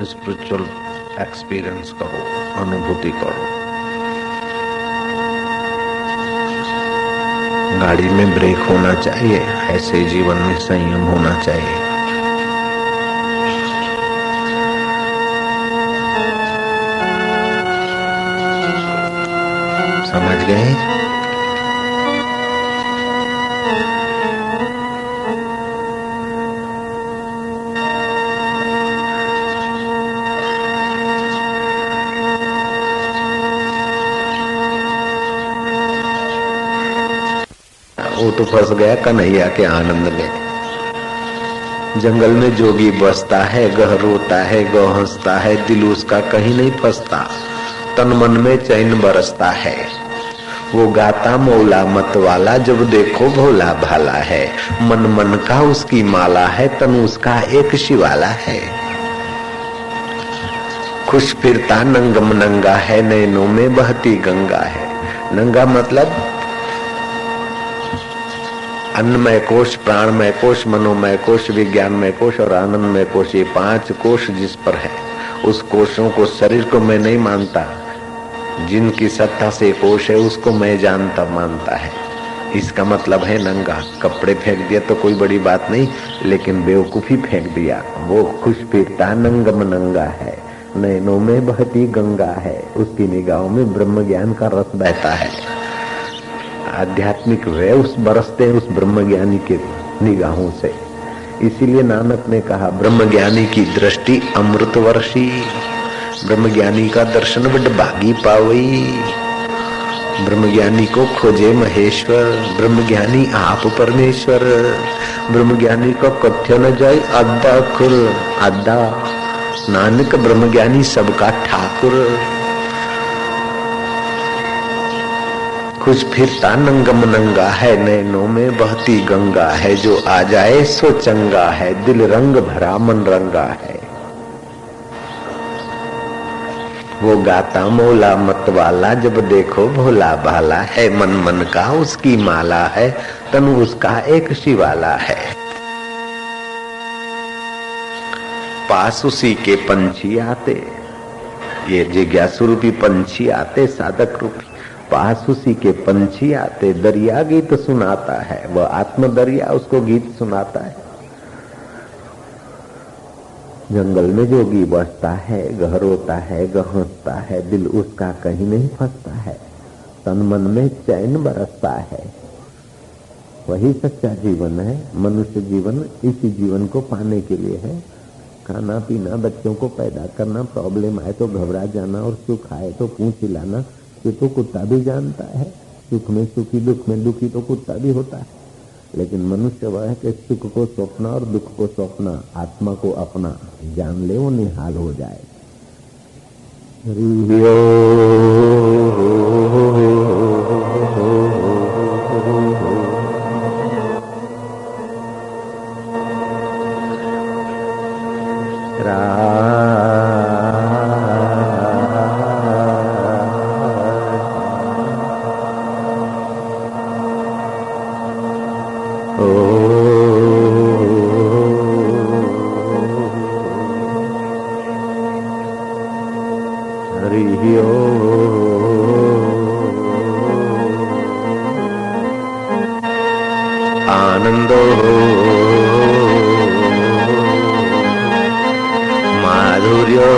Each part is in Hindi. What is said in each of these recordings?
स्पिरिचुअल एक्सपीरियंस करो, अनुभूति करो। गाड़ी में ब्रेक होना चाहिए, ऐसे जीवन में संयम होना चाहिए। समझ गए? वो तो फंस गया कन्हैया के आनंद में। जंगल में जोगी बसता है, गह रोता है, गौ हंसता है, दिल उसका कहीं नहीं फंसता, तन मन में चैन बरसता है। वो गाता मौला मत वाला, जब देखो भोला भाला है। मन मन का उसकी माला है, तन उसका एक शिवाला है। खुश फिरता नंगम नंगा है, नैनों में बहती गंगा है। नंगा मतलब अन्नमय कोश, प्राणमय कोश, मनोमय कोश, विज्ञानमय कोश और आनंदमय कोश, ये 5 कोश जिस पर है, उस कोशों को, शरीर को मैं नहीं मानता। जिनकी सत्ता से कोश है उसको मैं जानता मानता है। इसका मतलब है नंगा। कपड़े फेंक दिया तो कोई बड़ी बात नहीं, लेकिन बेवकूफी फेंक दिया। वो खुश फिरता नंगम नंगा है, नैनों में बहती गंगा है। उसकी निगाहों में ब्रह्म ज्ञान का रस बहता है। आध्यात्मिक वेव्स बरसते हैं उस ब्रह्मज्ञानी के निगाहों से। इसीलिए नानक ने कहा, ब्रह्मज्ञानी की दृष्टि अमृत वर्षी। ब्रह्मज्ञानी का दर्शन बड़ भागी पावई। ब्रह्मज्ञानी को खोजे महेश्वर, ब्रह्मज्ञानी आप परमेश्वर। ब्रह्मज्ञानी को कथ्य न जाए अद्दा खुर अद्दा, नानक ब्रह्मज्ञानी सबका ठाकुर। खुश फिरता नंगम नंगा है, नैनों में बहती गंगा है। जो आ जाए सो चंगा है, दिल रंग भरा मन रंगा है। वो गाता मौला मत वाला, जब देखो भोला भाला है। मन मन का उसकी माला है, तन उसका एक शिवाला है। पास उसी के पंछी आते, ये जिज्ञासु रूपी पंछी आते, साधक रूपी। पास उसी के पंछी आते, दरिया गीत सुनाता है। वह आत्म दरिया उसको गीत सुनाता है। जंगल में जोगी बसता है, गह रोता है, गह हंसता है, दिल उसका कहीं नहीं फंसता है, तन मन में चैन बरसता है। वही सच्चा जीवन है। मनुष्य जीवन इसी जीवन को पाने के लिए है। खाना पीना, बच्चों को पैदा करना, प्रॉब्लम आए तो घबरा जाना और सुख आए तो पूंछ हिलाना, ये तो कुत्ता भी जानता है। सुख में सुखी, दुख में दुखी तो कुत्ता भी होता है। लेकिन मनुष्य वह है कि सुख को सौंपना और दुख को सौंपना, आत्मा को अपना जान ले, वो निहाल हो जाए। आनंदो माधुर्यो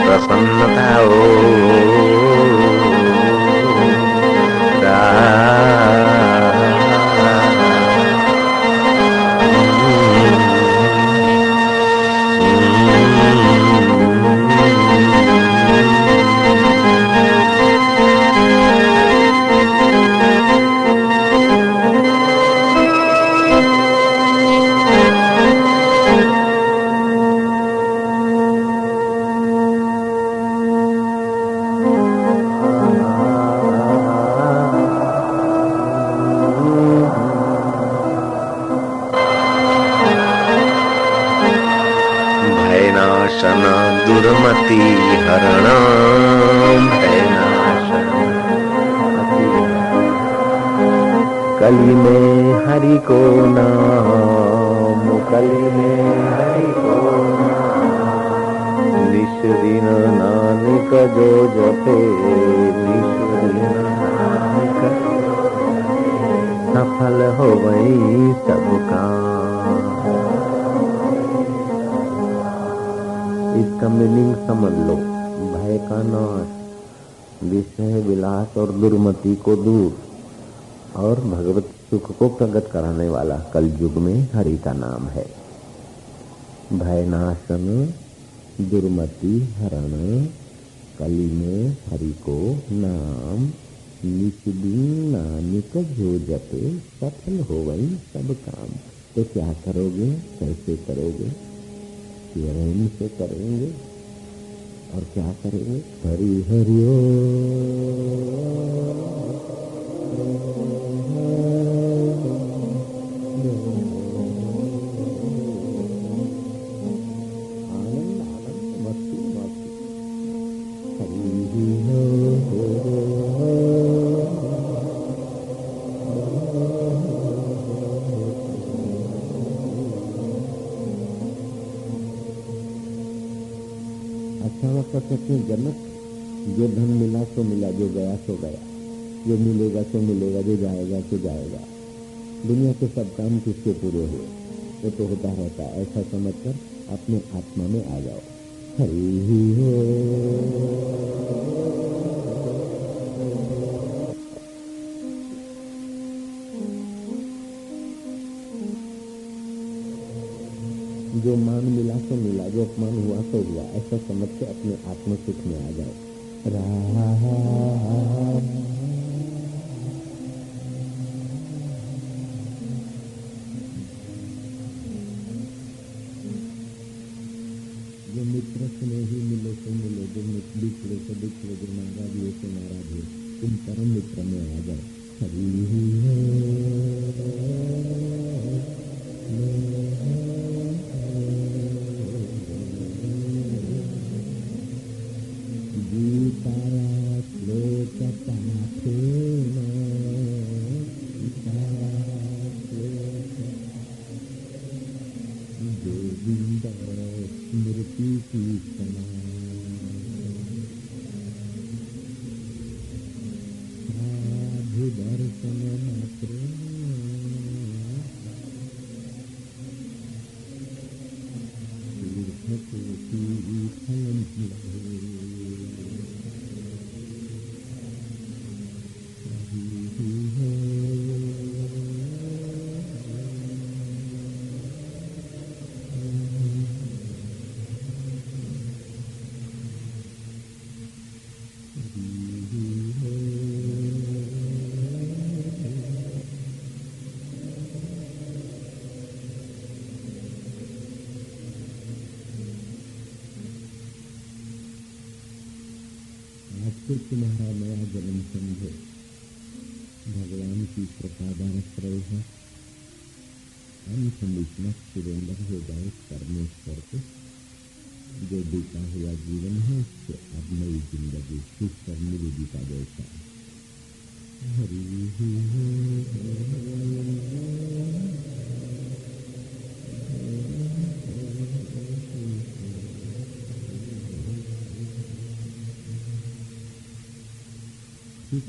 प्रसन्नता भयनाशना दुर्मति हरणा, भयनाशना कली में हरि को नाम कली में हरि को निश दिन नानक जो जपे, निश दिन नानक सफल हो वही सब काम। इसका मीनिंग समझ लो, भय का नाश, विषय विलास और दुर्मति को दूर, और भगवत सुख को प्रकट कराने वाला कलयुग में हरि का नाम है। भय नाशन, दुर्मति हरण, कली में हरि को नाम, निष्दिन नानक जो जपे, सफल हो वही सब काम। तो क्या करोगे, कैसे करोगे? रहम से करेंगे और क्या करेंगे? हरि हरिओ जनक, जो धन मिला सो मिला, जो गया सो गया, जो मिलेगा सो मिलेगा, जो जाएगा सो जाएगा। दुनिया के सब काम किसके पूरे हुए? वो तो होता रहता है। ऐसा समझकर अपने आत्मा में आ जाओ। हरि हो जो मान मिला तो मिला, जो अपमान हुआ तो हुआ, ऐसा समझ के अपने आत्म सुख में आ जाओ। जो मित्र से नहीं मिले तो मिले, जो बिछड़े से बिछड़े, जो नाराज हुए तो नाराज हुए, तुम परम मित्र में आ जाओ। फिर तुम्हारा नया जन्म समझो, भगवान की कृपा बरस रही है, अनकंडीशनल सुरेंद्र हो जाए परमेश्वर को। जो बीता हुआ जीवन है उससे अब नई जिंदगी सुख और निरोगी का जैसा।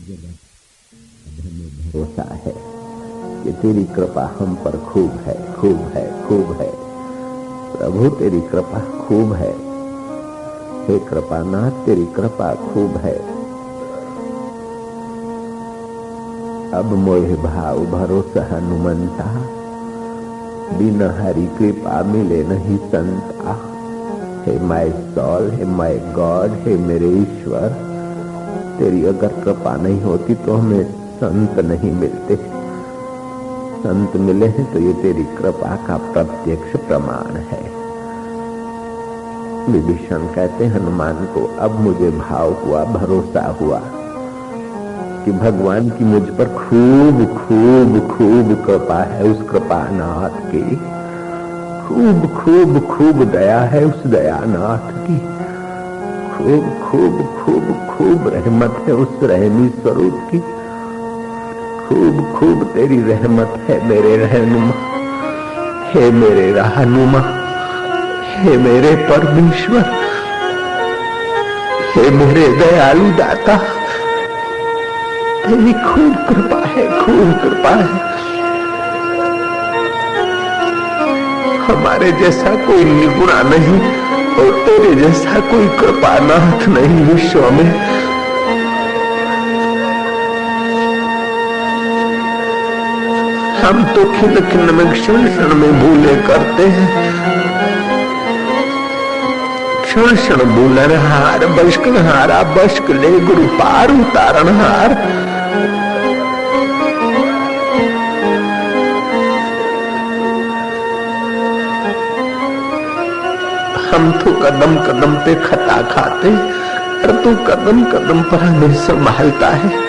जगह भरोसा है कि तेरी कृपा हम पर खूब है, खूब है, खूब है। प्रभु तेरी कृपा खूब है। हे कृपानाथ तेरी कृपा खूब है। अब मोह भाव भरोसा हनुमंता, बिन हरि कृपा मिले नहीं संता। हे माय सॉल, हे माय गॉड, हे मेरे ईश्वर, तेरी अगर कृपा नहीं होती तो हमें संत नहीं मिलते। संत मिले हैं तो ये तेरी कृपा का प्रत्यक्ष प्रमाण है। विभीषण कहते हनुमान को, अब मुझे भाव हुआ, भरोसा हुआ कि भगवान की मुझ पर खूब खूब खूब कृपा है। उस कृपानाथ की खूब खूब खूब दया है, उस दयानाथ की खूब खूब खूब खूब रहमत है, उस रहमी स्वरूप की खूब खूब तेरी रहमत है मेरे रहनुमा। हे मेरे रहनुमा, हे मेरे परमेश्वर, हे मेरे दयालु दाता, तेरी खूब कृपा है, खूब कृपा है। हमारे जैसा कोई निगुणा नहीं और तेरे जैसा कोई कृपानाथ नहीं विश्व में। हम तो खिन खिन में क्षण क्षण में भूले करते हैं, क्षण क्षण भूलन हार बश्क हारा बश्क ले गुरु पार उतारण हार। हम तो कदम कदम पे खता खाते और तू कदम कदम पर हमें संभालता है।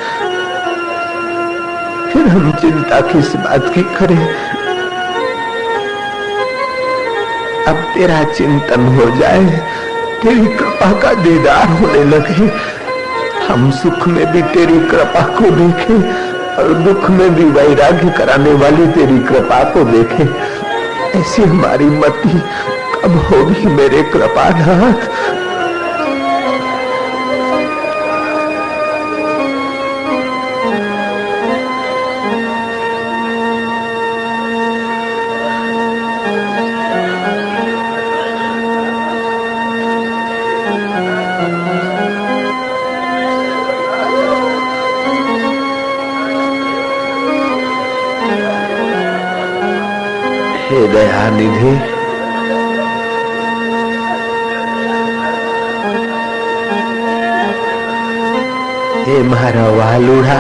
फिर हम चिंता किस बात की करें? अब तेरा चिंतन हो जाए, तेरी कृपा का दीदार होने लगे, हम सुख में भी तेरी कृपा को देखें और दुख में भी वैराग्य कराने वाली तेरी कृपा को देखें। ऐसी हमारी मति कब होगी मेरे कृपानाथ? हे दयानिधि, हे मारा वालुड़ा,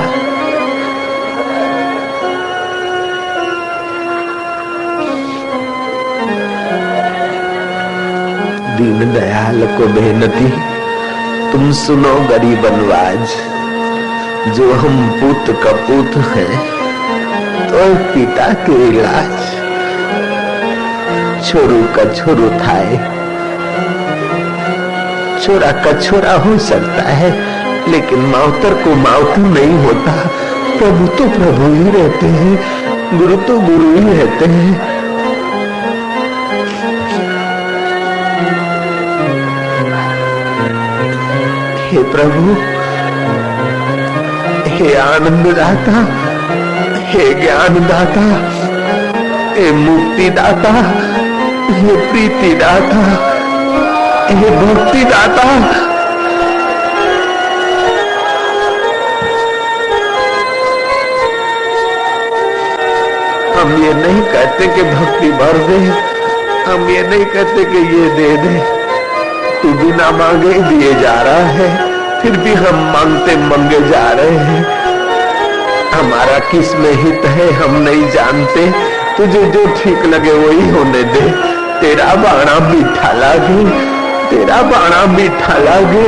दीन दयाल को बेनती, तुम सुनो गरीब नवाज। जो हम पूत कपूत हैं तो पिता के इलाज, छोरू का छोरू थाए, छोरा का छोरा हो सकता है लेकिन मावतर को मावतर नहीं होता। प्रभु तो प्रभु ही रहते हैं, गुरु तो गुरु ही रहते हैं। हे प्रभु, हे आनंद दाता, हे ज्ञान दाता, हे मुक्ति दाता, हे प्रीति दाता, हे भक्ति दाता, हम ये नहीं कहते कि भक्ति भर दे, हम ये नहीं कहते कि ये दे दे, तू बिना मांगे दिए जा रहा है, फिर भी हम मांगते मंगे जा रहे हैं। हमारा किस में हित है हम नहीं जानते, तुझे जो ठीक लगे वही होने दे। तेरा बाणा मीठा लागे, तेरा बाणा मीठा लागे,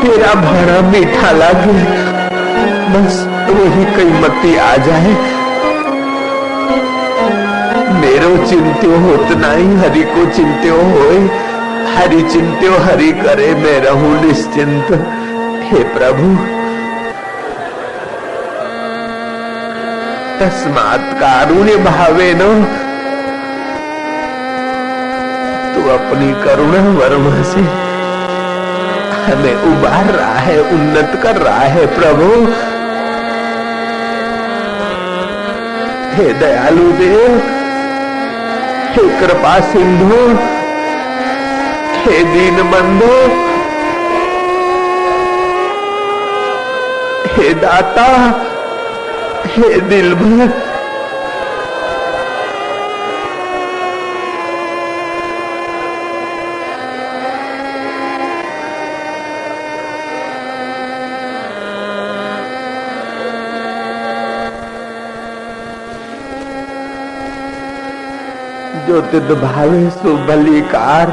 तेरा भाणा मीठा लागे, बस वही कई मती आ जाए। मेरो चिंत्यो होत नहीं, हरि को चिंत्यो होए, हरि चिंत्यो हरि करे, मैं रहूं निश्चिंत। हे प्रभु, तस्मात् कारुण्य भावेन तू अपनी करुणा वर्मा से हमें उबार रहा है, उन्नत कर रहा है। प्रभु हे दयालु देव, हे कृपा सिंधु, हे दीन बंधु, हे दाता, हे दिल भर, जो तिद भावे सो भलीकार,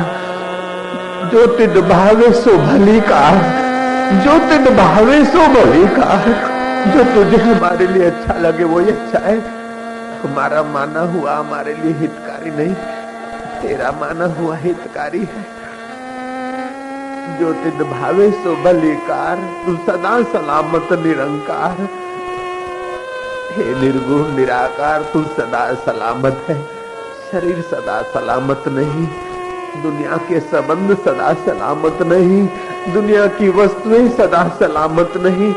जो तिद भावे सो भलीकार, जो तिद भावे सो भलीकार। जो तुझे हमारे लिए अच्छा लगे वो ही अच्छा है। हमारा माना हुआ हमारे लिए हितकारी नहीं, तेरा माना हुआ हितकारी है। जो तिद भावे सो भलीकार, तू सदा सलामत निरंकार। हे निर्गुण निराकार, तू सदा सलामत है, शरीर सदा सलामत नहीं, दुनिया के संबंध सदा सलामत नहीं, दुनिया की वस्तुएं सदा सलामत नहीं,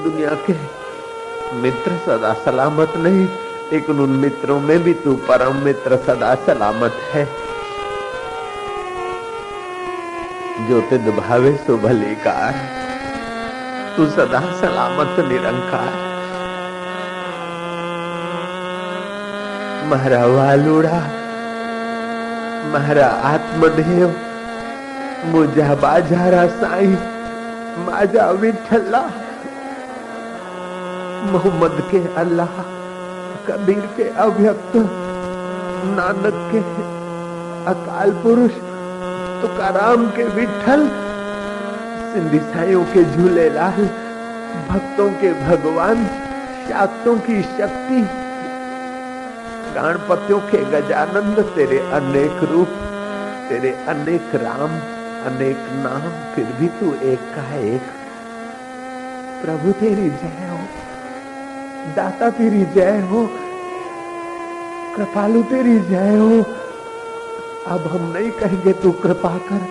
दुनिया के मित्र सदा सलामत नहीं, लेकिन उन मित्रों में भी तू परम मित्र सदा सलामत है। जो तिद भावे सो भले कार, तू सदा सलामत निरंकार। मारा वालुड़ा, मारा आत्मदेव, मुझा बाजारा साईं, माजा विठला, मोहम्मद के अल्लाह, कबीर के अव्यक्त, नानक के अकाल पुरुष, तुकाराम के विठल, सिंधी साइयों के झूलेलाल, भक्तों के भगवान, शाक्तों की शक्ति, गणपतियों के गजानंद, तेरे अनेक रूप, तेरे अनेक राम, अनेक नाम, फिर भी तू एक का एक। प्रभु तेरी जय हो, दाता तेरी जय हो, कृपालु तेरी जय हो। अब हम नहीं कहेंगे तू कृपा कर,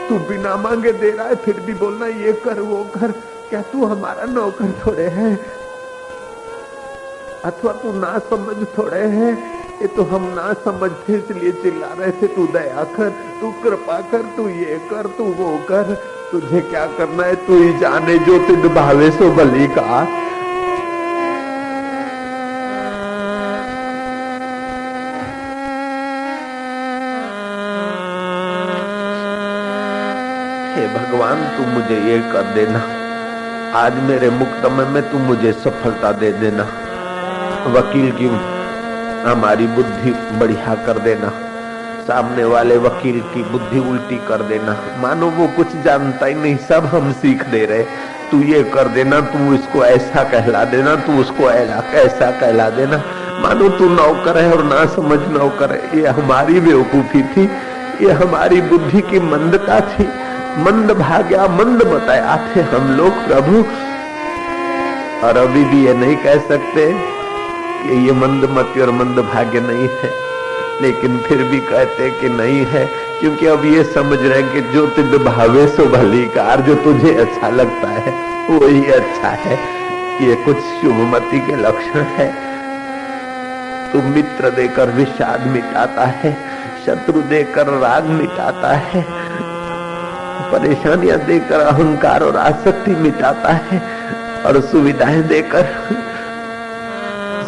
तू बिना मांगे दे रहा है, फिर भी बोलना ये कर वो कर। क्या तू हमारा नौकर थोड़े है, अथवा तू ना समझ थोड़े है। ये तो हम ना समझते इसलिए चिल्ला रहे थे, तू दया कर, तू कृपा कर, तू ये कर, तू वो कर। तुझे क्या करना है तू ही जाने, जो तिद भावे सो भली का। हे भगवान, तू मुझे ये कर देना, आज मेरे मुकदमे में तू मुझे सफलता दे देना। वकील की हमारी बुद्धि बढ़िया कर देना, सामने वाले वकील की बुद्धि उल्टी कर देना। मानो वो कुछ जानता ही नहीं, सब हम सीख दे रहे। तू ये कर देना, तू इसको ऐसा कहला देना, तू उसको ऐसा कहला देना। मानो तू नौकर है और ना समझ नौकर है। ये हमारी बेवकूफी थी, ये हमारी बुद्धि की मंदता थी। मंद भाग्या मंद बताया थे हम लोग प्रभु, और अभी भी ये नहीं कह सकते कि ये मंदमति और मंद भाग्य नहीं है, लेकिन फिर भी कहते कि नहीं है, क्योंकि अब ये समझ रहे कि जो तिद भावे सो भली कार, जो तुझे अच्छा लगता है वो ही अच्छा है। ये कुछ शुभमति के लक्षण है। तू मित्र देकर विषाद मिटाता है, शत्रु देकर राग मिटाता है, परेशानियां देकर अहंकार और आसक्ति मिटाता है, और सुविधाएं देकर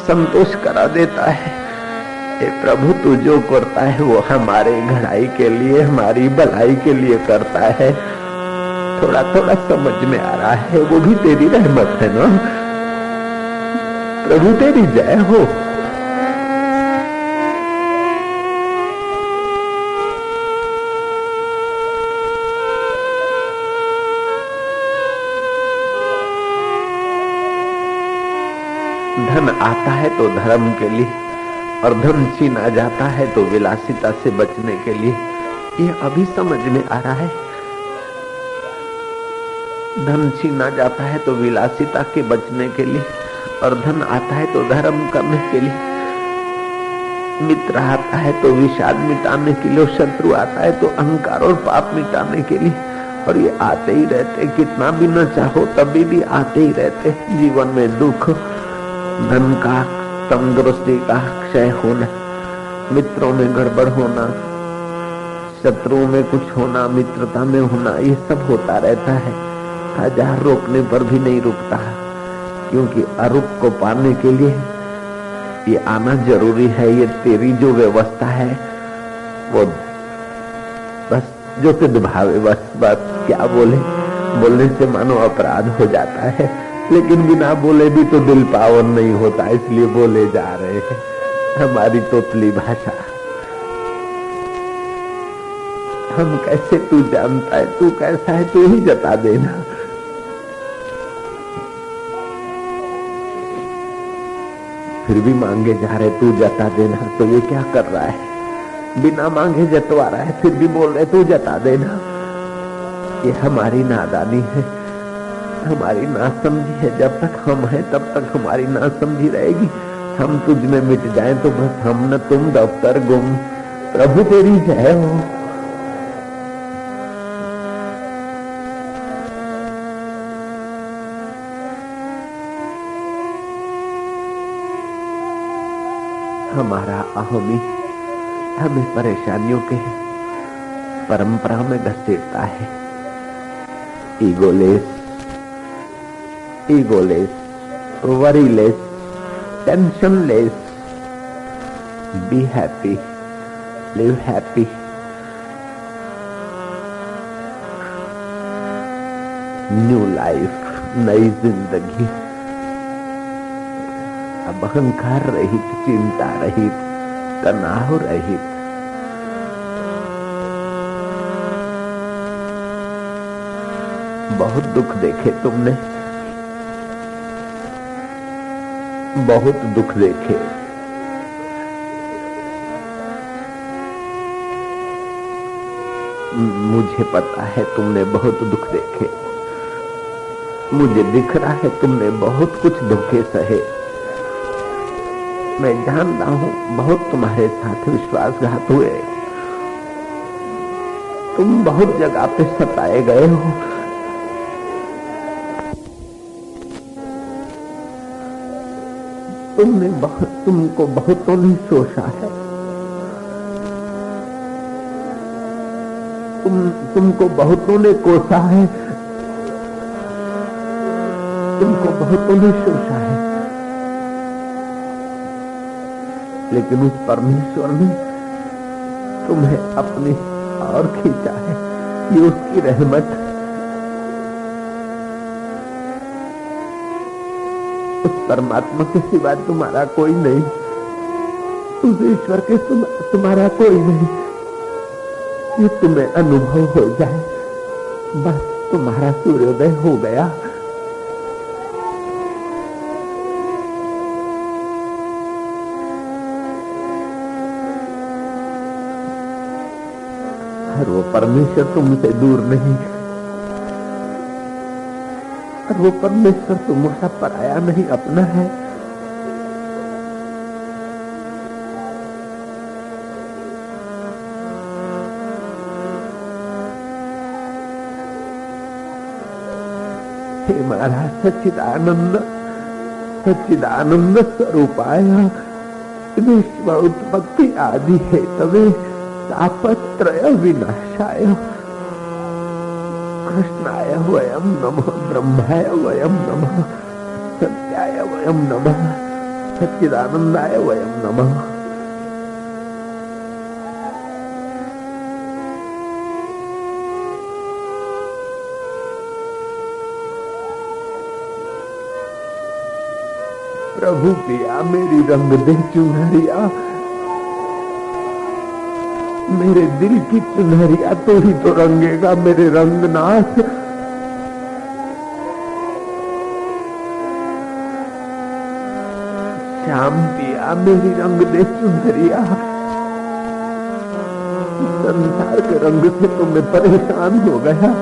संतोष करा देता है। हे प्रभु, तू जो करता है वो हमारे घड़ाई के लिए, हमारी भलाई के लिए करता है। थोड़ा थोड़ा समझ में आ रहा है, वो भी तेरी रहमत है ना प्रभु। तेरी जय हो। धन आता है तो धर्म के लिए, और धन छीना जाता है तो विलासिता से बचने के लिए। ये अभी समझ में आ रहा है। धन छीना जाता है तो विलासिता के बचने के लिए, और धन आता है तो धर्म करने के लिए। मित्र आता है तो विषाद मिटाने के लिए, और शत्रु आता है तो अहंकार और पाप मिटाने के लिए। और ये आते ही रहते, कितना भी न चाहो तभी भी आते ही रहते। जीवन में दुख, धन का, तंदुरुस्ती का क्षय होना, मित्रों में गड़बड़ होना, शत्रुओं में कुछ होना, मित्रता में होना, ये सब होता रहता है। हजार रोकने पर भी नहीं रुकता, क्योंकि अरूप को पाने के लिए ये आना जरूरी है। ये तेरी जो व्यवस्था है वो बस जो सिद्ध भावे, बस क्या बोलने से मानो अपराध हो जाता है, लेकिन बिना बोले भी तो दिल पावन नहीं होता, इसलिए बोले जा रहे हैं। हमारी तोतली भाषा, हम कैसे, तू जानता है, तू कैसा है, तू ही जता देना। फिर भी मांगे जा रहे, तू जता देना। तो ये क्या कर रहा है? बिना मांगे जतवा रहा है, फिर भी बोल रहे तू जता देना। ये हमारी नादानी है, हमारी नासमझी है। जब तक हम हैं तब तक हमारी नासमझी रहेगी, हम तुझ में मिट जाएं तो बस हम न तुम दफ्तर गुम। प्रभु तेरी जय हो। हमारा अहमी हमें परेशानियों के परंपरा में घसीटता है। Egoless, worryless, tensionless, be happy, live happy. New life, नई जिंदगी। अब अहंकार रहित, चिंता रहित, तनाव रहित। बहुत दुख देखे तुमने, बहुत दुख देखे। मुझे पता है तुमने बहुत दुख देखे। मुझे दिख रहा है तुमने बहुत कुछ धोखे सहे। मैं जानता हूं बहुत तुम्हारे साथ विश्वासघात हुए। तुम बहुत जगह पे सताए गए हो। तुमको बहुतों ने शोषा है। तुमको बहुतों ने कोसा है। तुमको बहुतों ने शोषा है। लेकिन उस परमेश्वर ने तुम्हें अपनी और खींचा है। ये उसकी रहमत। उस परमात्मा के सिवा तुम्हारा कोई नहीं। उस ईश्वर के तुम्हारा कोई नहीं। ये तुम्हें अनुभव हो जाए, बस तुम्हारा सूर्योदय हो गया। और वो परमेश्वर तुमसे दूर नहीं। और वो परमेश्वर तुम्हारा पराया नहीं, अपना है। हे महाराज सच्चिदानंद, सच्चिदानंद स्वरूपाय विश्व उत्पत्ति आदि है तवे तापत्रय विनाशाय कृष्णाय वयम नमः, ब्रह्माय वयम नमः, सत्याय वयम नमः, सच्चिदानंदाय वयम नमः। प्रभु पिया मेरी रंग दे चुनरिया, मेरे दिल की चुनरिया तो ही तो रंगेगा मेरे रंगनाथ। श्याम पिया मेरी रंग दे चुनरिया। संसार के रंग से तो मैं परेशान हो गया।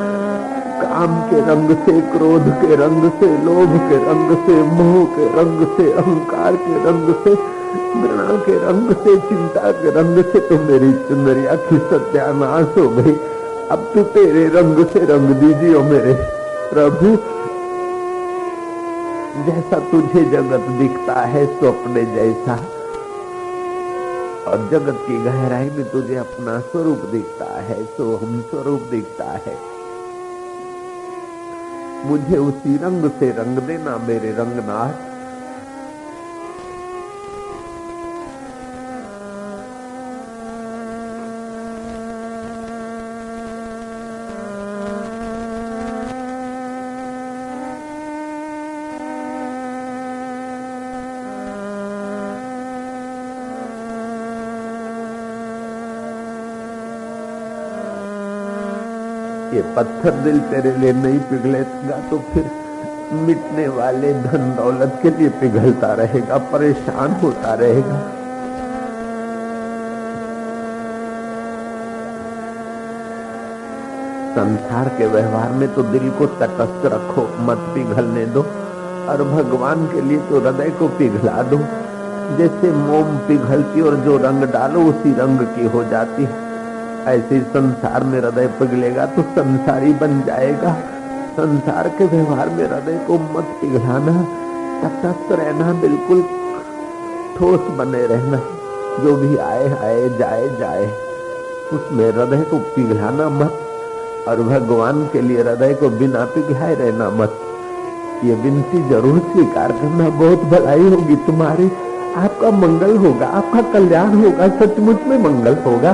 काम के रंग से, क्रोध के रंग से, लोभ के रंग से, मोह के रंग से, अहंकार के रंग से, घृणा के रंग से, चिंता के रंग से तो मेरी चुनरिया की सत्यानाश हो गई। अब तो तेरे रंग से रंग दीजिए मेरे प्रभु। जैसा तुझे जगत दिखता है स्वप्न जैसा, और जगत की गहराई में तुझे अपना स्वरूप दिखता है, सो हम स्वरूप दिखता है। मुझे उसी रंग से रंग देना मेरे रंगनाथ। ये पत्थर दिल तेरे लिए नहीं पिघलेगा तो फिर मिटने वाले धन दौलत के लिए पिघलता रहेगा, परेशान होता रहेगा। संसार के व्यवहार में तो दिल को तटस्थ रखो, मत पिघलने दो, और भगवान के लिए तो हृदय को पिघला दो। जैसे मोम पिघलती और जो रंग डालो उसी रंग की हो जाती है, ऐसे ही संसार में हृदय पिघलेगा तो संसारी बन जाएगा। संसार के व्यवहार में हृदय को मत पिघलाना, तटस्थ रहना, बिल्कुल ठोस बने रहना। जो भी आए आए, जाए जाए, उसमें हृदय को पिघलाना मत, और भगवान के लिए हृदय को बिना पिघलाए रहना मत। ये विनती जरूर स्वीकार करना, बहुत भलाई होगी तुम्हारी, आपका मंगल होगा, आपका कल्याण होगा, सचमुच में मंगल होगा।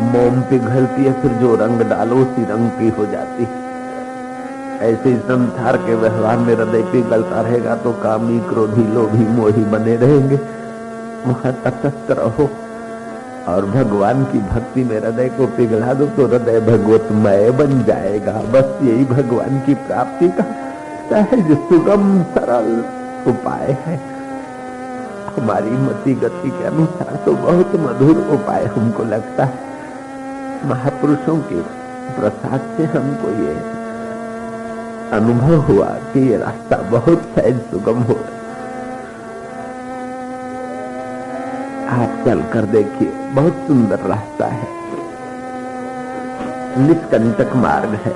मोम पिघलती है, फिर जो रंग डालो उसी रंग की हो जाती है। ऐसे ही संसार के व्यवहार में हृदय पिघलता रहेगा तो कामी, क्रोधी, लोभी, मोही बने रहेंगे। वहां तटस्थ रहो और भगवान की भक्ति में हृदय को पिघला दो तो हृदय भगवतमय बन जाएगा। बस यही भगवान की प्राप्ति का सहज, सुगम, सरल उपाय है। हमारी मति गति के अनुसार तो बहुत मधुर उपाय हमको लगता है। महापुरुषों के प्रसाद से हमको ये अनुभव हुआ कि ये रास्ता बहुत सहज सुगम हो। आप चल कर देखिए, बहुत सुंदर रास्ता है, निष्कंटक मार्ग है।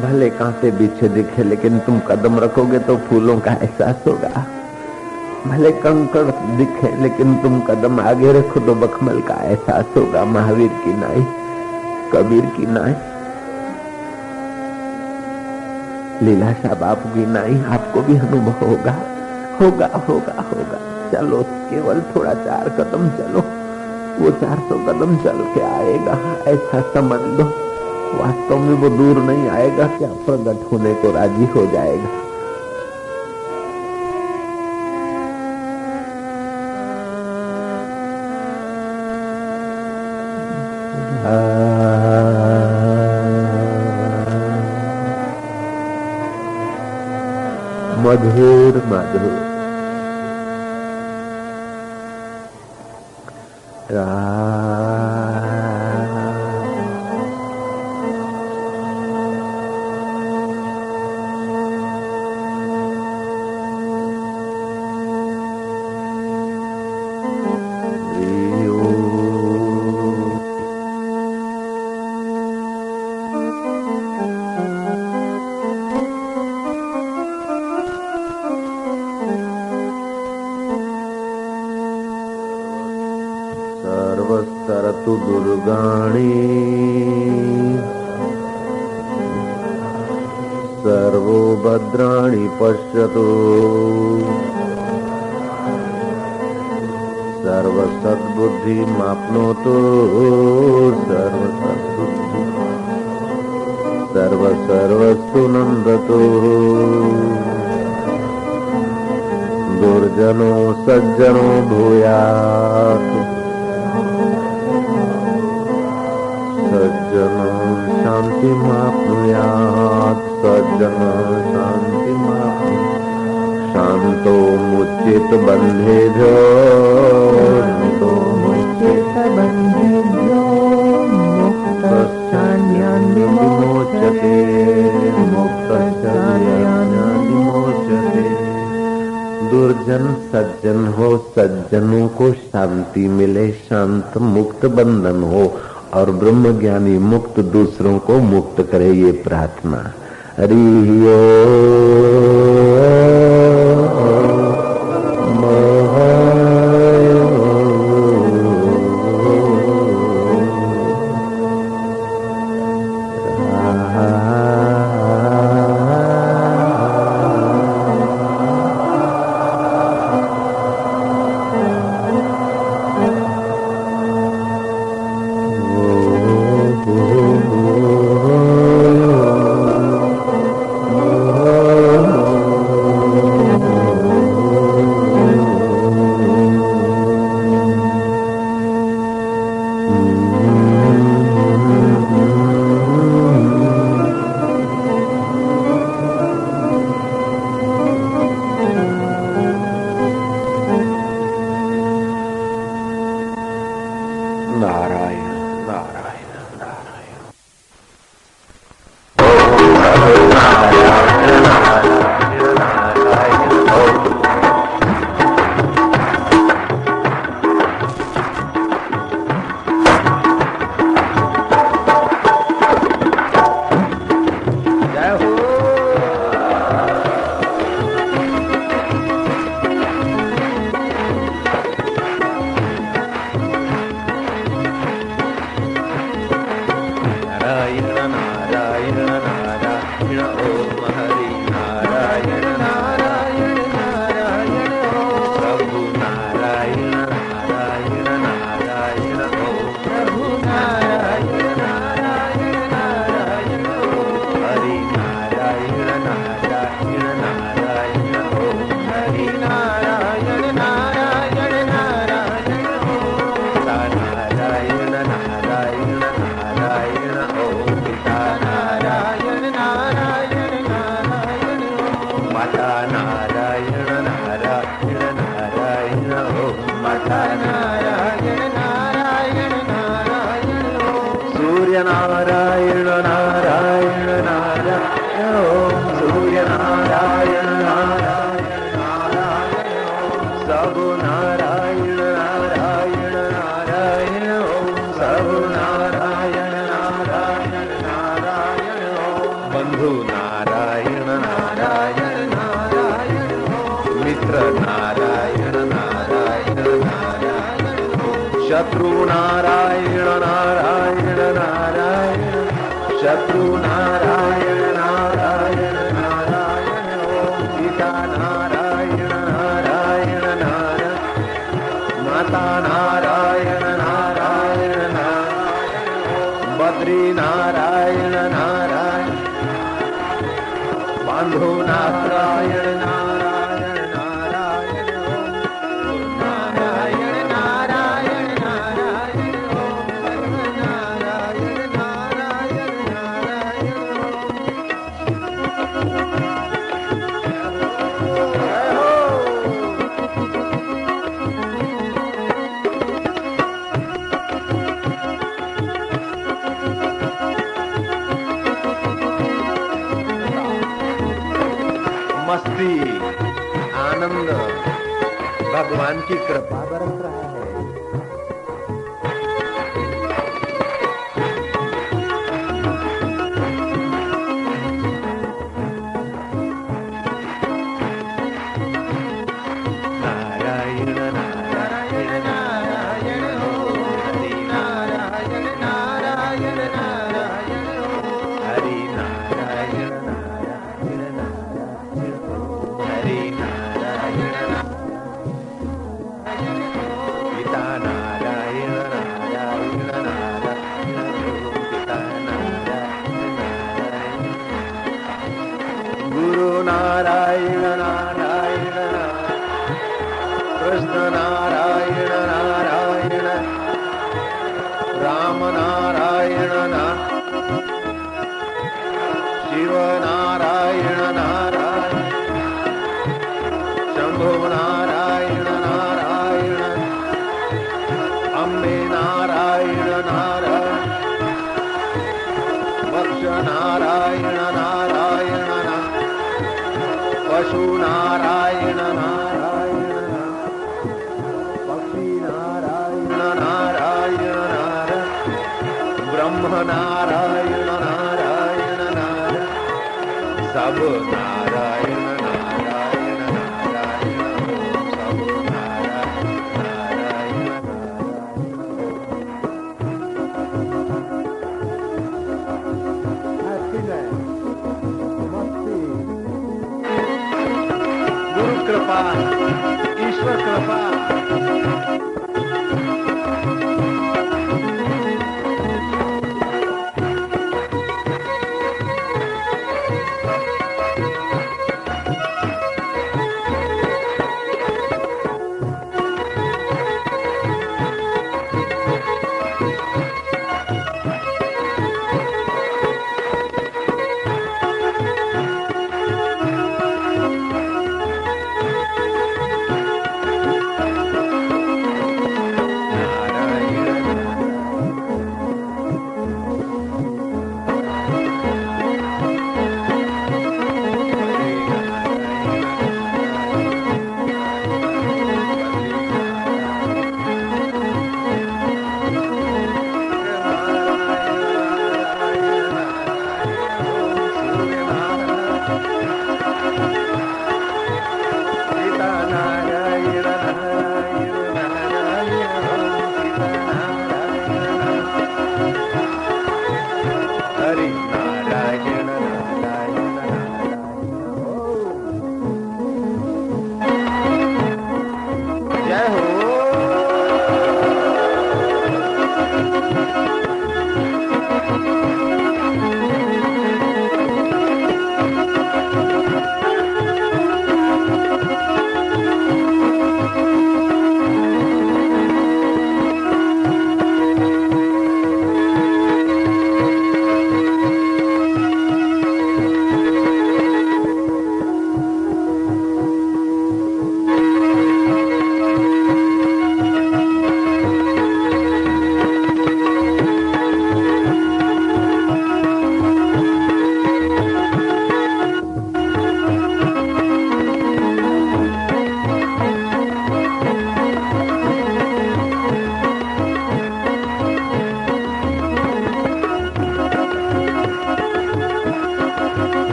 भले कांटे पीछे दिखे, लेकिन तुम कदम रखोगे तो फूलों का एहसास होगा। भले कंकड़ दिखे, लेकिन तुम कदम आगे रखो तो बखमल का एहसास होगा। महावीर की नाई, कबीर की नाई, लीलाशाह बापू की नाई आपको भी अनुभव होगा, होगा, होगा, होगा। चलो, केवल थोड़ा 4 कदम चलो, वो 400 कदम चल के आएगा, ऐसा समझ लो। वास्तव में वो दूर नहीं आएगा, क्या प्रकट होने को राजी हो जाएगा। मधुर मधुर सर्वस्तरतु दुर्गाणि सर्वो भद्राणि पश्यतु सर्वसद्बुद्धिमाप्नोतु सर्वसर्वस्तु नन्दतु दुर्जनो सज्जनो भूयात् सज्जनो शान्तिमाप्नुयात् सज्जनो शान्तिमाप्नुयात् शान्तो मुच्येत बन्धेभ्यो शान्तो मुच्येत बन्धेभ्यो मुक्तश्चान्यान् विमोचते मुक्तश्चान्यान् विमोचते। दुर्जन सज्जन हो, सज्जनों को शांति मिले, शांत मुक्त बंधन हो, और ब्रह्म ज्ञानी मुक्त दूसरों को मुक्त करे, ये प्रार्थना। हरि नारायण नारायण नारायण। नारायण नारायण नारायण ओम सूर्य नारायण नारायण नारायण सब नारायण नारायण नारायण ओम सब नारायण नारायण नारायण ओम बंधु नारायण नारायण नारायण ओम मित्र नारायण नारायण नारायण ओम शत्रु नारायण नारायण नारायण शत्रु नारायण नारायण नारायण ओम पिता नारायण नारायण नारायण माता नारायण नारायण नारायण बद्री नारायण नारायण बांधो नारायण नारायण नारायण ओम नारायण नारायण नारायण ओम नारायण नारायण नारायण मस्ती आनंद भगवान की कृपा बरस रहा है। नारायण नारायण नारायण हरि नारायण नारायण नारायण हरि नारायण नारायण नारायण हरि नारायण पिता नारायण नारायण नारायण पिता नारायण नारायण गुरु नारायण नारायण कृष्ण नारायण नारायण राम नारायण शिव नारायण नारायण शंभो नारायण नारायण अम्बे नारायण नारायण वक्ष नारायण नारायण पशु नारायण नारायण पक्षी नारायण नारायण नारायण ब्रह्म नारायण नारायण नारायण सब नारायण नारायण नारायण सब नारायण नारायण गुरु कृपा ईश्वर कृपा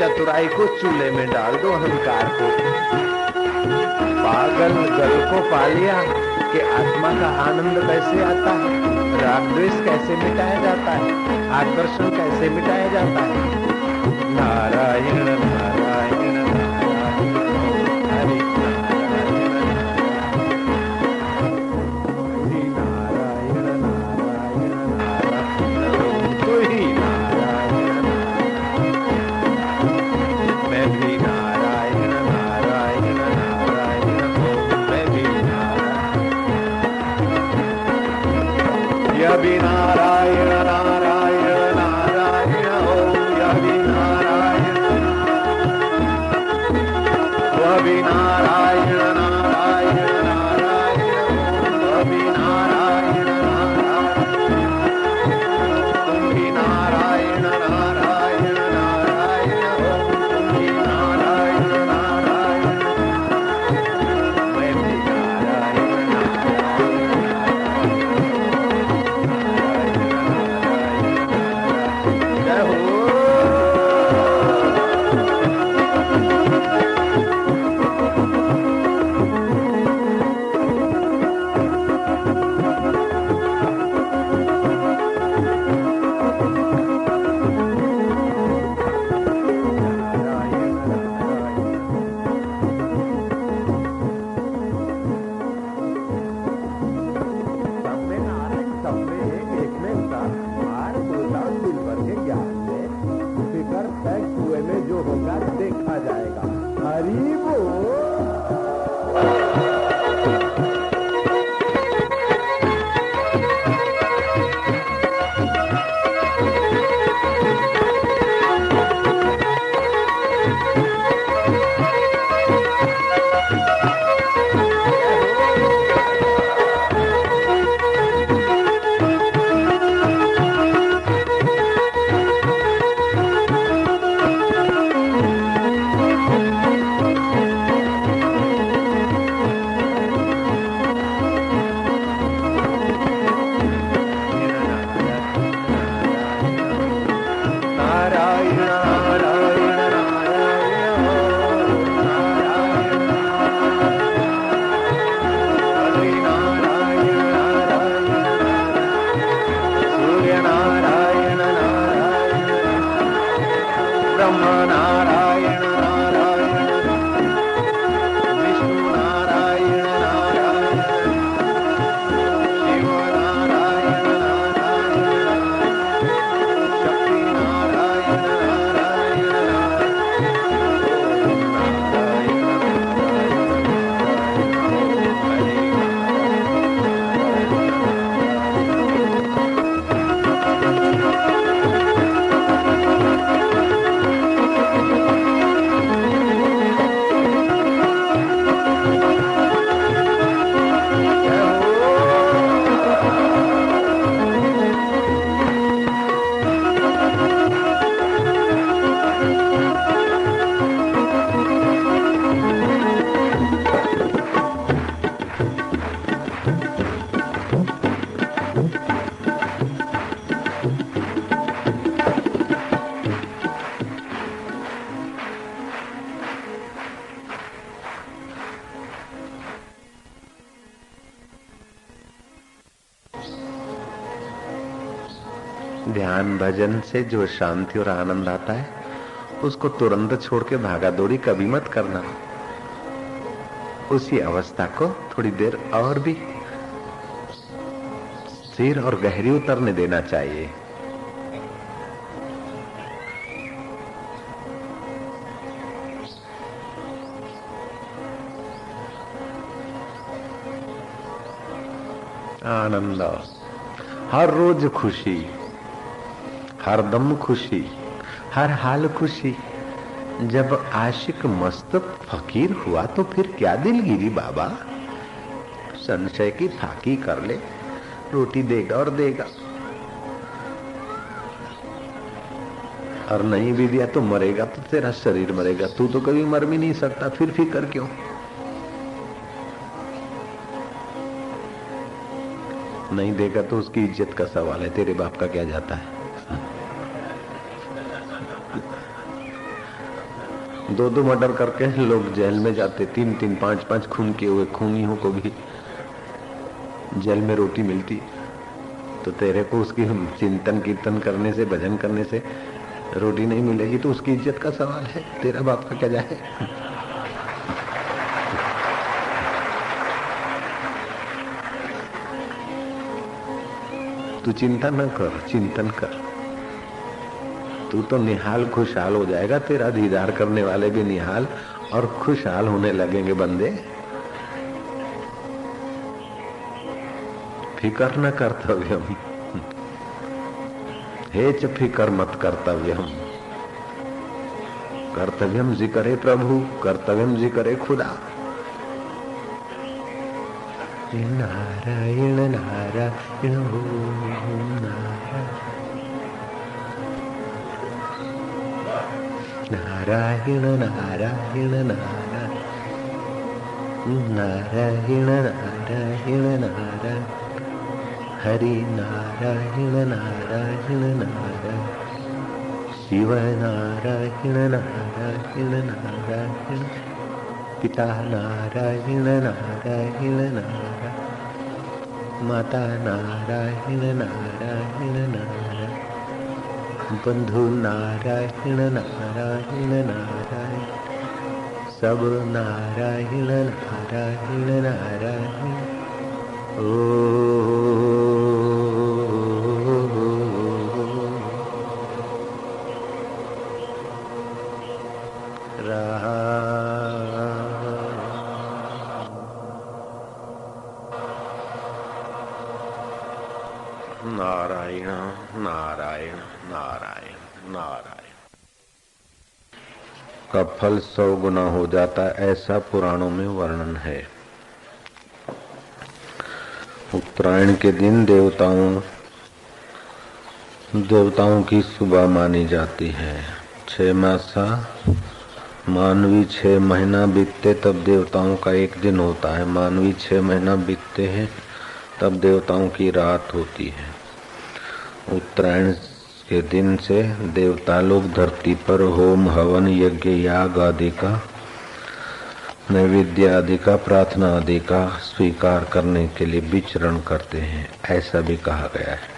चतुराई को चूल्हे में डाल दो, अहंकार को। पागल गल को पा लिया कि आत्मा का आनंद कैसे आता है, राग द्वेष कैसे मिटाया जाता है, आकर्षण कैसे मिटाया जाता है। नारायण नारायण नारायण हरि नारायण नारायण नारायण तो ही नारायण मैं भी नारायण नारायण नारायण मैं भी यह भी नारायण नारायण नारायण ओम यह भी नारायण वह भी नारायण नारायण नारायण वह भी नारायण नारायण तुम भी नारायण नारायण नारायण ओम तुम भी नारायण नारायण मैं भी नारायण जय हो। जो होगा देखा जाएगा। हरि बोल। ध्यान भजन से जो शांति और आनंद आता है उसको तुरंत छोड़ के भागा दौड़ी कभी मत करना। उसी अवस्था को थोड़ी देर और भी स्थिर और गहरी उतरने देना चाहिए। आनंद, हर रोज खुशी, हर दम खुशी, हर हाल खुशी। जब आशिक मस्त फकीर हुआ तो फिर क्या दिलगिरी बाबा। संशय की फाकी कर ले, रोटी देगा और देगा, और नहीं भी दिया तो मरेगा तो तेरा शरीर मरेगा, तू तो कभी मर भी नहीं सकता, फिर फिक्र क्यों। नहीं देगा तो उसकी इज्जत का सवाल है, तेरे बाप का क्या जाता है। दो दो मर्डर करके लोग जेल में जाते, 3-3, 5-5 खून किए हुए खूनियों को भी जेल में रोटी मिलती। तो तेरे को उसकी चिंतन कीर्तन करने से, भजन करने से रोटी नहीं मिलेगी तो उसकी इज्जत का सवाल है, तेरा बाप का क्या जाए। तू चिंता न कर, चिंतन कर, तू तो निहाल खुशहाल हो जाएगा। तेरा दीदार करने वाले भी निहाल और खुशहाल होने लगेंगे बंदे। फिकर न कर्तव्यम, हे च फिकर मत कर्तव्यम, कर्तव्यम जी करे प्रभु, कर्तव्यम जी करे खुदा। नारायण नारायण ओम नारायण नारायण नारायण नारायण नारायण नारायण हरि नारायण नारायण नारायण शिव नारायण नारायण नारायण पिता नारायण नारायण नारायण माता नारायण नारायण नारायण बंधु नारायण नारायण नारायण सब नारायण नारायण नारायण ओ नारायण नारायण नारायण नारायण का फल 100 गुना हो जाता है, ऐसा पुराणों में वर्णन है। उत्तरायण के दिन देवताओं की सुबह मानी जाती है। 6 मासा मानवी 6 महीना बीतते तब देवताओं का एक दिन होता है। मानवी 6 महीना बीतते हैं तब देवताओं की रात होती है। उत्तरायण के दिन से देवता लोग धरती पर होम हवन यज्ञ याग आदि का, नैवेद्य आदि का, प्रार्थना आदि का स्वीकार करने के लिए विचरण करते हैं, ऐसा भी कहा गया है।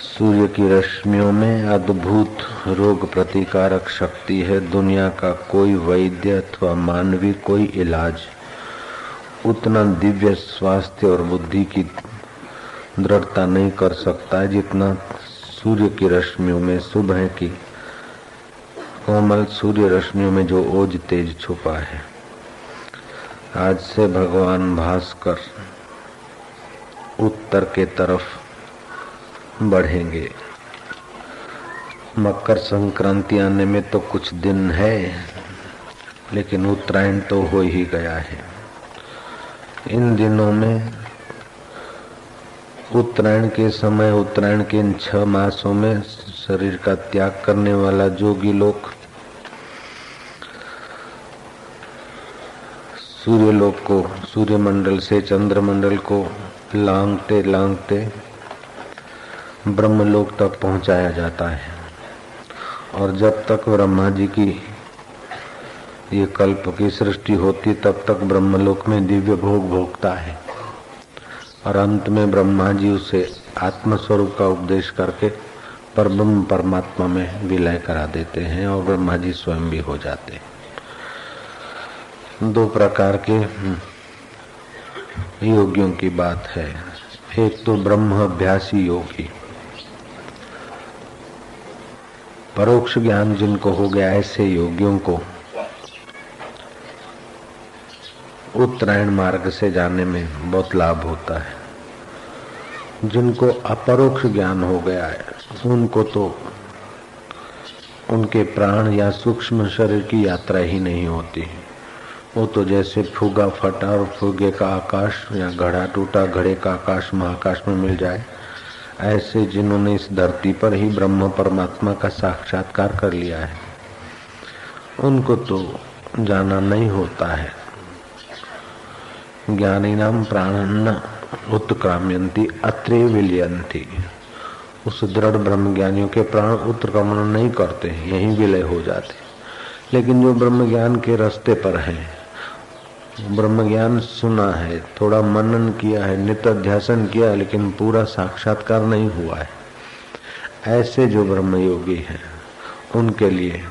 सूर्य की रश्मियों में अद्भुत रोग प्रतिकारक शक्ति है। दुनिया का कोई वैद्य अथवा मानवी कोई इलाज उतना दिव्य स्वास्थ्य और बुद्धि की दृढ़ता नहीं कर सकता है जितना सूर्य की रश्मियों में, सुबह की कोमल सूर्य रश्मियों में जो ओज तेज छुपा है। आज से भगवान भास्कर उत्तर के तरफ बढ़ेंगे। मकर संक्रांति आने में तो कुछ दिन है, लेकिन उत्तरायण तो हो ही गया है। इन दिनों में उत्तरायण के समय, उत्तरायण के इन 6 मासों में शरीर का त्याग करने वाला जोगी लोग सूर्यलोक को, सूर्यमंडल से चंद्रमंडल को लांघते लांघते ब्रह्मलोक तक पहुंचाया जाता है। और जब तक ब्रह्मा जी की ये कल्प की सृष्टि होती तब तक ब्रह्मलोक में दिव्य भोग भोगता है। और अंत में ब्रह्मा जी उसे आत्मस्वरूप का उपदेश करके परब्रह्म परमात्मा में विलय करा देते हैं और ब्रह्मा जी स्वयं भी हो जाते हैं। 2 प्रकार के योगियों की बात है। एक तो ब्रह्म अभ्यासी योगी, परोक्ष ज्ञान जिनको हो गया, ऐसे योगियों को उत्तरायण मार्ग से जाने में बहुत लाभ होता है। जिनको अपरोक्ष ज्ञान हो गया है उनको तो उनके प्राण या सूक्ष्म शरीर की यात्रा ही नहीं होती। वो तो जैसे फुगा फटा और फुगे का आकाश या घड़ा टूटा, घड़े का आकाश महाकाश में मिल जाए, ऐसे जिन्होंने इस धरती पर ही ब्रह्म परमात्मा का साक्षात्कार कर लिया है उनको तो जाना नहीं होता है। ज्ञानिनाम प्राणन्न उत्क्राम्यन्ति अत्रे विलयन्ति। उस दृढ़ ब्रह्म ज्ञानियों के प्राण उत्क्रमण नहीं करते, यहीं विलय हो जाते। लेकिन जो ब्रह्म ज्ञान के रास्ते पर है, ब्रह्म ज्ञान सुना है, थोड़ा मनन किया है, नित्य अध्यासन किया है, लेकिन पूरा साक्षात्कार नहीं हुआ है, ऐसे जो ब्रह्म योगी हैं उनके लिए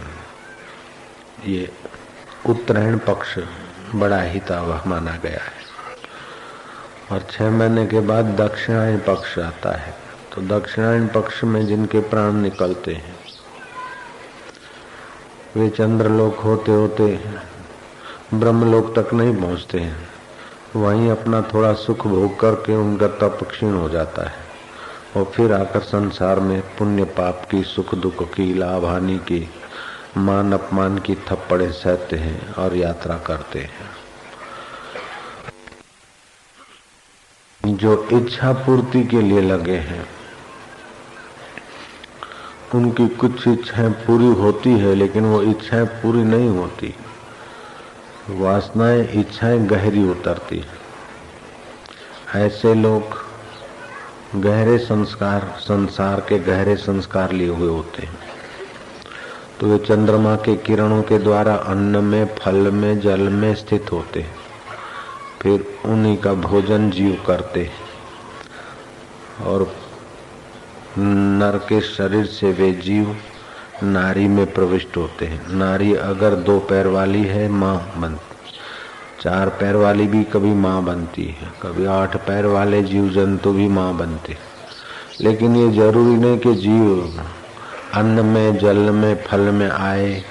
ये उत्तरायण पक्ष बड़ा हितावह माना गया है। और 6 महीने के बाद दक्षिणायन पक्ष आता है। तो दक्षिणायन पक्ष में जिनके प्राण निकलते हैं वे चंद्रलोक होते होते ब्रह्मलोक तक नहीं पहुंचते हैं, वहीं अपना थोड़ा सुख भोग करके उनका तप क्षीण हो जाता है और फिर आकर संसार में पुण्य पाप की, सुख दुख की, लाभ हानि की, मान अपमान की थप्पड़े सहते हैं और यात्रा करते हैं। जो इच्छा पूर्ति के लिए लगे हैं उनकी कुछ इच्छाएं पूरी होती है, लेकिन वो इच्छाएं पूरी नहीं होती, वासनाएं, इच्छाएं गहरी उतरती है। ऐसे लोग गहरे संस्कार, संसार के गहरे संस्कार लिए हुए होते हैं। तो वे चंद्रमा के किरणों के द्वारा अन्न में, फल में, जल में स्थित होते हैं, फिर उन्हीं का भोजन जीव करते हैं और नर के शरीर से वे जीव नारी में प्रविष्ट होते हैं। नारी अगर 2 पैर वाली है माँ बनती, 4 पैर वाली भी कभी माँ बनती है, कभी 8 पैर वाले जीव जंतु भी माँ बनते। लेकिन ये जरूरी नहीं कि जीव अन्न में, जल में, फल में आए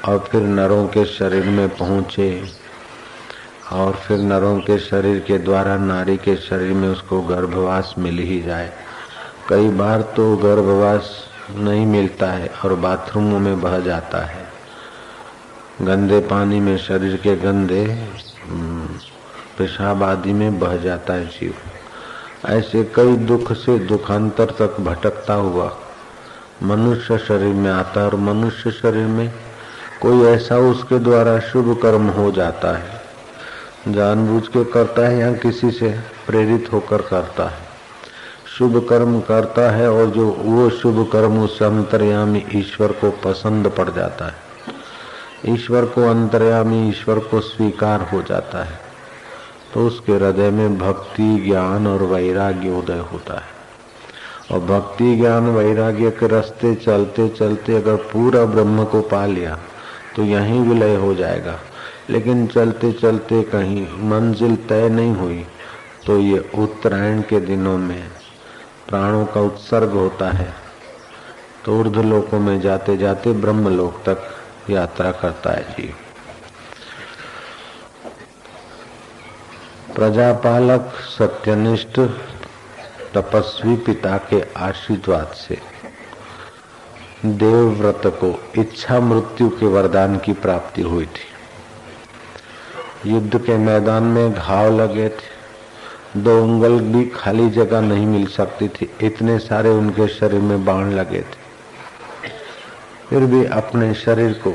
और फिर नरों के शरीर में पहुँचे और फिर नरों के शरीर के द्वारा नारी के शरीर में उसको गर्भवास मिल ही जाए। कई बार तो गर्भवास नहीं मिलता है और बाथरूमों में बह जाता है, गंदे पानी में, शरीर के गंदे पेशाब आदि में बह जाता है जीव। ऐसे कई दुख से दुखांतर तक भटकता हुआ मनुष्य शरीर में आता है और मनुष्य शरीर में कोई ऐसा उसके द्वारा शुभ कर्म हो जाता है, जानबूझ के करता है या किसी से प्रेरित होकर करता है, शुभ कर्म करता है और जो वो शुभ कर्म उस अंतर्यामी ईश्वर को पसंद पड़ जाता है, ईश्वर को, अंतर्यामी ईश्वर को स्वीकार हो जाता है, तो उसके हृदय में भक्ति, ज्ञान और वैराग्य उदय होता है। और भक्ति, ज्ञान, वैराग्य के रास्ते चलते चलते अगर पूरा ब्रह्म को पा लिया तो यहीं विलय हो जाएगा। लेकिन चलते चलते कहीं मंजिल तय नहीं हुई तो ये उत्तरायण के दिनों में प्राणों का उत्सर्ग होता है, तो ऊर्ध्वलोकों में जाते जाते ब्रह्मलोक तक यात्रा करता है जीव। प्रजापालक सत्यनिष्ठ तपस्वी पिता के आशीर्वाद से देवव्रत को इच्छा मृत्यु के वरदान की प्राप्ति हुई थी। युद्ध के मैदान में घाव लगे थे, 2 उंगल भी खाली जगह नहीं मिल सकती थी, इतने सारे उनके शरीर में बाण लगे थे। फिर भी अपने शरीर को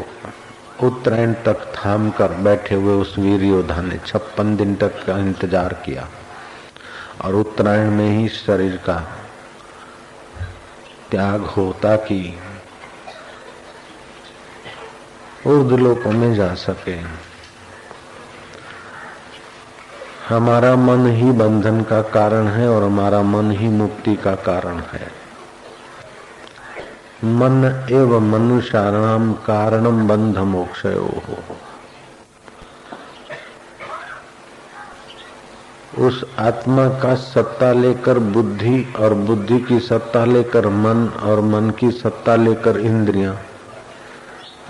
उत्तरायण तक थाम कर बैठे हुए उस वीर योद्धा ने 56 दिन तक का इंतजार किया और उत्तरायण में ही शरीर का त्याग हो ताकि ऊर्ध्वलोकों में जा सके। हमारा मन ही बंधन का कारण है और हमारा मन ही मुक्ति का कारण है। मन एव मनुष्याणाम कारणम बंध मोक्षयोः। उस आत्मा का सत्ता लेकर बुद्धि और बुद्धि की सत्ता लेकर मन और मन की सत्ता लेकर इंद्रियां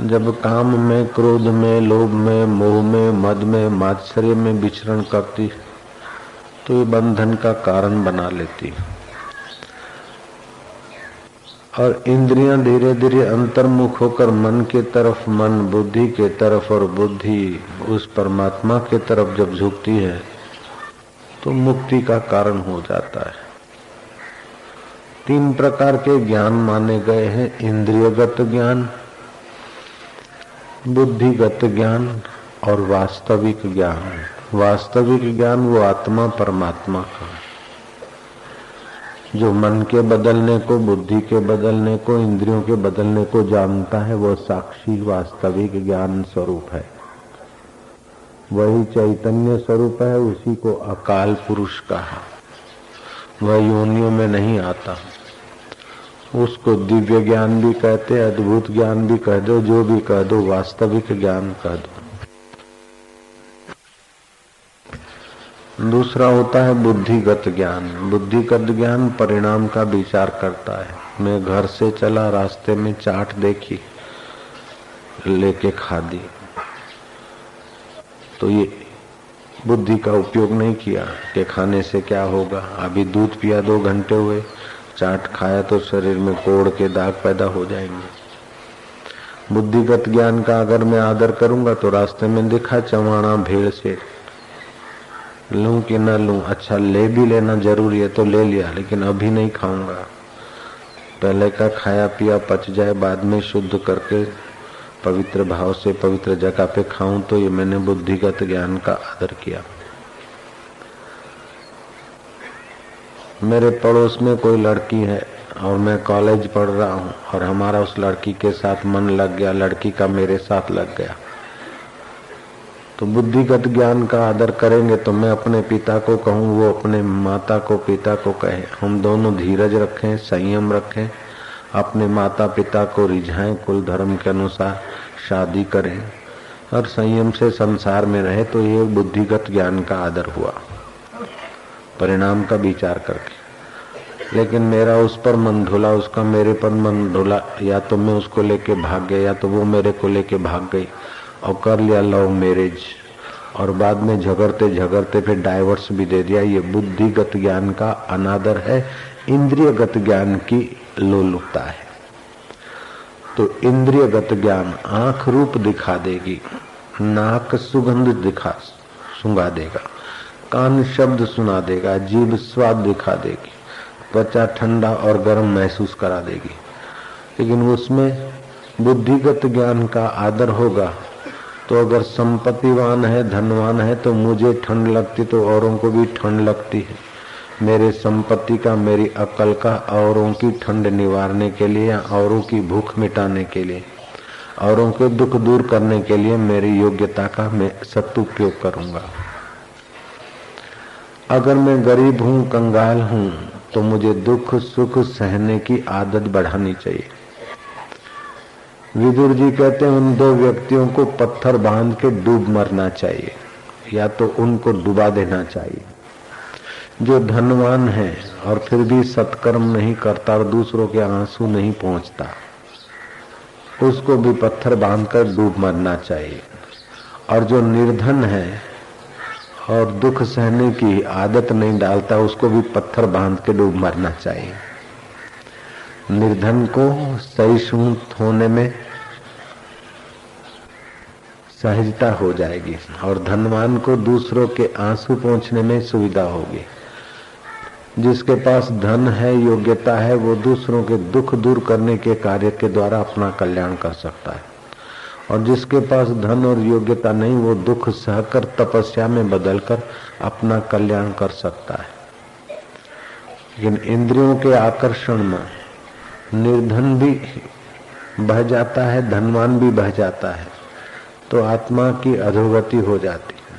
जब काम में, क्रोध में, लोभ में, मोह में, मद में, मात्सर्य में विचरण करती तो ये बंधन का कारण बना लेती और इंद्रियां धीरे धीरे अंतर्मुख होकर मन के तरफ, मन बुद्धि के तरफ और बुद्धि उस परमात्मा के तरफ जब झुकती है तो मुक्ति का कारण हो जाता है। 3 प्रकार के ज्ञान माने गए हैं, इंद्रियगत ज्ञान, बुद्धिगत ज्ञान और वास्तविक ज्ञान। वास्तविक ज्ञान वो आत्मा परमात्मा का, जो मन के बदलने को, बुद्धि के बदलने को, इंद्रियों के बदलने को जानता है, वह साक्षी वास्तविक ज्ञान स्वरूप है। वही चैतन्य स्वरूप है, उसी को अकाल पुरुष कहा। वह योनियों में नहीं आता। उसको दिव्य ज्ञान भी कहते, अद्भुत ज्ञान भी कह दो, जो भी कह दो, वास्तविक ज्ञान कह दो। दूसरा होता है बुद्धिगत ज्ञान। बुद्धिगत ज्ञान परिणाम का विचार करता है। मैं घर से चला, रास्ते में चाट देखी, लेके खा दी, तो ये बुद्धि का उपयोग नहीं किया कि खाने से क्या होगा। अभी दूध पिया 2 घंटे हुए, चाट खाया तो शरीर में कोढ़ के दाग पैदा हो जाएंगे। बुद्धिगत ज्ञान का अगर मैं आदर करूंगा तो रास्ते में दिखा चवाणा भेड़ से, लूं कि न लूं, अच्छा ले भी लेना जरूरी है तो ले लिया, लेकिन अभी नहीं खाऊंगा। पहले का खाया पिया पच जाए, बाद में शुद्ध करके पवित्र भाव से पवित्र जगह पे खाऊं, तो ये मैंने बुद्धिगत ज्ञान का आदर किया। मेरे पड़ोस में कोई लड़की है और मैं कॉलेज पढ़ रहा हूं और हमारा उस लड़की के साथ मन लग गया, लड़की का मेरे साथ लग गया, तो बुद्धिगत ज्ञान का आदर करेंगे तो मैं अपने पिता को कहूँ, वो अपने माता को पिता को कहे। हम दोनों धीरज रखें, संयम रखें, अपने माता पिता को रिझाएं, कुल धर्म के अनुसार शादी करें और संयम से संसार में रहे, तो ये बुद्धिगत ज्ञान का आदर हुआ, परिणाम का विचार करके। लेकिन मेरा उस पर मन ढोला, उसका मेरे पर मन ढोला, या तो मैं उसको लेके भाग गया या तो वो मेरे को लेके भाग गई और कर लिया लव मैरिज, और बाद में झगड़ते झगड़ते फिर डाइवर्स भी दे दिया। ये बुद्धिगत ज्ञान का अनादर है, इंद्रियगत ज्ञान की लोलुपता है। तो इंद्रियगत ज्ञान आंख रूप दिखा देगी, नाक सुगंध दिखा सुंगा देगा, कान शब्द सुना देगा, जीभ स्वाद दिखा देगी, त्वचा ठंडा और गर्म महसूस करा देगी। लेकिन उसमें बुद्धिगत ज्ञान का आदर होगा तो अगर संपत्तिवान है, धनवान है, तो मुझे ठंड लगती तो औरों को भी ठंड लगती है। मेरे संपत्ति का, मेरी अकल का औरों की ठंड निवारने के लिए या औरों की भूख मिटाने के लिए, औरों के दुख दूर करने के लिए मेरी योग्यता का मैं सदुपयोग करूंगा। अगर मैं गरीब हूं, कंगाल हूं, तो मुझे दुख सुख सहने की आदत बढ़ानी चाहिए। विदुर जी कहते हैं उन 2 व्यक्तियों को पत्थर बांध के डूब मरना चाहिए, या तो उनको डुबा देना चाहिए। जो धनवान है और फिर भी सत्कर्म नहीं करता और दूसरों के आंसू नहीं पहुंचता, उसको भी पत्थर बांधकर डूब मरना चाहिए। और जो निर्धन है और दुख सहने की आदत नहीं डालता, उसको भी पत्थर बांध के डूब मरना चाहिए। निर्धन को सहिष्णु होने में सहजता हो जाएगी और धनवान को दूसरों के आंसू पहुंचने में सुविधा होगी। जिसके पास धन है, योग्यता है, वो दूसरों के दुख दूर करने के कार्य के द्वारा अपना कल्याण कर सकता है, और जिसके पास धन और योग्यता नहीं, वो दुख सहकर तपस्या में बदलकर अपना कल्याण कर सकता है। लेकिन इंद्रियों के आकर्षण में निर्धन भी बह जाता है, धनवान भी बह जाता है, तो आत्मा की अधोगति हो जाती है।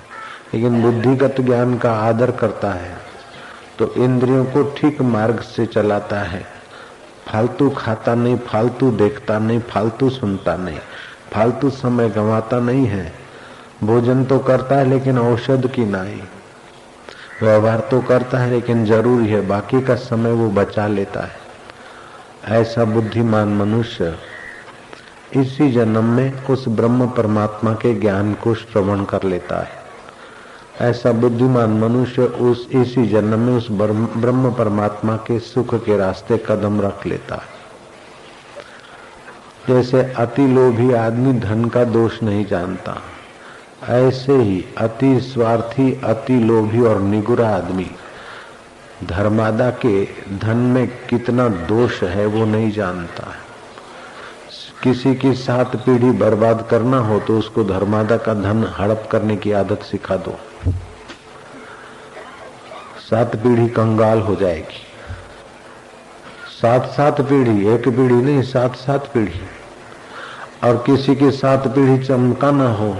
लेकिन बुद्धिगत ज्ञान का आदर करता है तो इंद्रियों को ठीक मार्ग से चलाता है, फालतू खाता नहीं, फालतू देखता नहीं, फालतू सुनता नहीं, फालतू समय गंवाता नहीं है। भोजन तो करता है लेकिन औषध की नहीं, व्यवहार तो करता है लेकिन जरूरी है, बाकी का समय वो बचा लेता है। ऐसा बुद्धिमान मनुष्य इसी जन्म में उस ब्रह्म परमात्मा के ज्ञान को श्रवण कर लेता है। ऐसा बुद्धिमान मनुष्य उस इसी जन्म में उस ब्रह्म परमात्मा के सुख के रास्ते कदम रख लेता है। जैसे अति लोभी आदमी धन का दोष नहीं जानता, ऐसे ही अति स्वार्थी, अति लोभी और निगुरा आदमी धर्मादा के धन में कितना दोष है वो नहीं जानता है। किसी की 7 पीढ़ी बर्बाद करना हो तो उसको धर्मादा का धन हड़प करने की आदत सिखा दो, 7 पीढ़ी कंगाल हो जाएगी। 7-7 पीढ़ी, एक पीढ़ी नहीं 7-7 पीढ़ी, और किसी की 7 पीढ़ी चमका न हो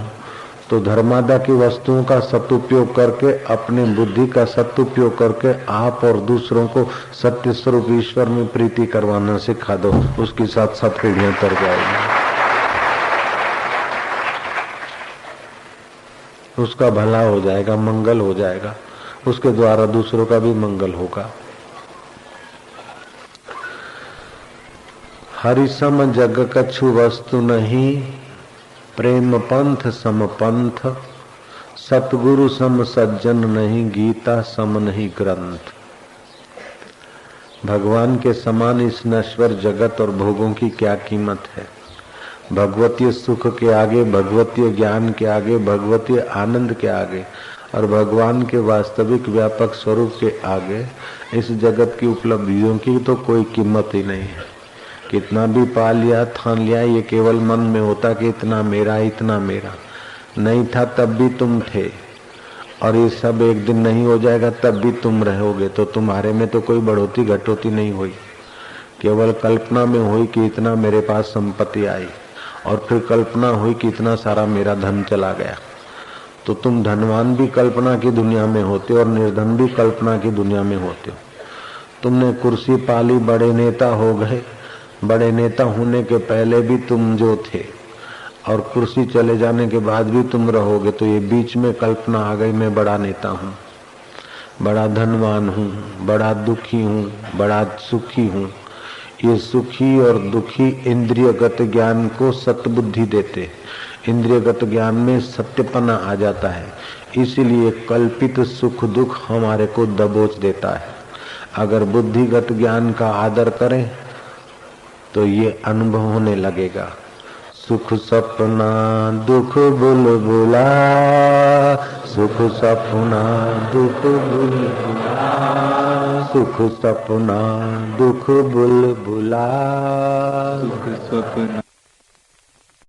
तो धर्मादा की वस्तुओं का सदुपयोग करके, अपनी बुद्धि का सदुपयोग करके आप और दूसरों को सत्य स्वरूप ईश्वर में प्रीति करवाना सिखा दो, उसकी 7-7 पीढ़ियां तर जाएगी। उसका भला हो जाएगा, मंगल हो जाएगा, उसके द्वारा दूसरों का भी मंगल होगा। हरि सम जग कछु वस्तु नहीं, प्रेम पंथ सम पंथ, सतगुरु सम सज्जन नहीं, गीता सम नहीं ग्रंथ। भगवान के समान इस नश्वर जगत और भोगों की क्या कीमत है। भगवतीय सुख के आगे, भगवतीय ज्ञान के आगे, भगवतीय आनंद के आगे और भगवान के वास्तविक व्यापक स्वरूप के आगे इस जगत की उपलब्धियों की तो कोई कीमत ही नहीं है। कितना भी पा लिया, ठान लिया, ये केवल मन में होता कि इतना मेरा, इतना मेरा। नहीं था तब भी तुम थे, और ये सब एक दिन नहीं हो जाएगा तब भी तुम रहोगे। तो तुम्हारे में तो कोई बढ़ोती घटोती नहीं हुई, केवल कल्पना में हुई कि इतना मेरे पास संपत्ति आई, और फिर कल्पना हुई कि इतना सारा मेरा धन चला गया। तो तुम धनवान भी कल्पना की दुनिया में होते और निर्धन भी कल्पना की दुनिया में होते हो। तुमने कुर्सी पाली, बड़े नेता हो गए, बड़े नेता होने के पहले भी तुम जो थे और कुर्सी चले जाने के बाद भी तुम रहोगे। तो ये बीच में कल्पना आ गई, मैं बड़ा नेता हूँ, बड़ा धनवान हूँ, बड़ा दुखी हूँ, बड़ा सुखी हूँ। ये सुखी और दुखी इंद्रियगत ज्ञान को सतबुद्धि देते, इंद्रियगत ज्ञान में सत्यपना आ जाता है, इसीलिए कल्पित सुख दुख हमारे को दबोच देता है। अगर बुद्धिगत ज्ञान का आदर करें तो ये अनुभव होने लगेगा। सुख सपना दुख बुलबुला, सुख सपना दुख बुलबुला, सुख सपना दुख बुलबुला, सुख सपना